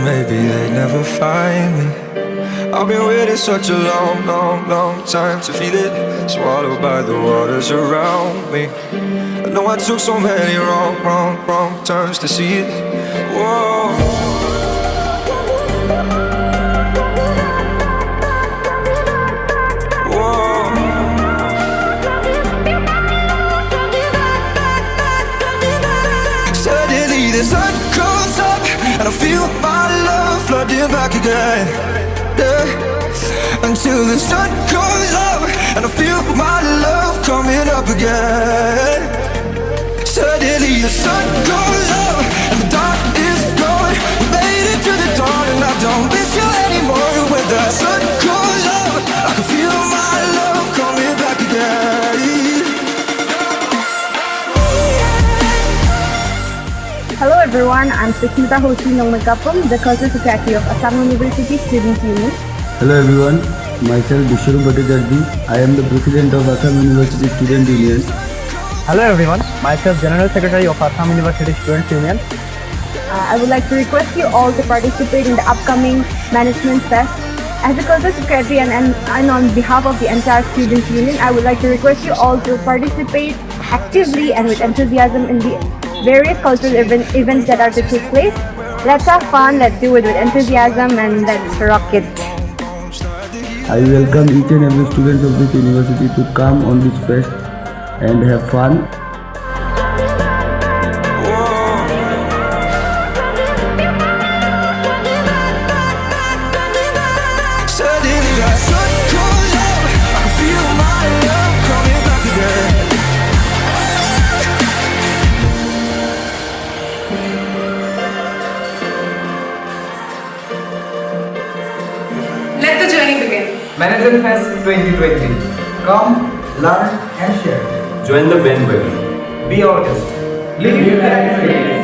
maybe they'd never find me. I've been waiting such a long, long, long time to feel it, swallowed by the waters around me. I know I took so many wrong, wrong, wrong turns to see it. Whoa. The sun comes up and I feel my love flooding back again, yeah. Until the sun comes up and I feel my love coming up again. Suddenly the sun goes up and the dark is gone. We made it to the dawn and I don't miss you anymore. When the sun goes up, I can feel my love coming back again. Hello everyone, I'm Sushmita hosting from the Cultural Secretary of Assam University Student Union. Hello everyone, myself Bishru Bhattacharjee. I am the President of Assam University Student Union. Hello everyone, myself General Secretary of Assam University Student Union. I would like to request you all to participate in the upcoming Management Fest. As the Cultural Secretary and on behalf of the entire Student Union, I would like to request you all to participate actively and with enthusiasm in the various cultural events that are to take place. Let's have fun, let's do it with enthusiasm, and let's rock it. I welcome each and every student of this university to come on this fest and have fun. Let the journey begin. Management Fest 2020. Come, learn and share. Join the bandwagon. Be our guest. Live your life.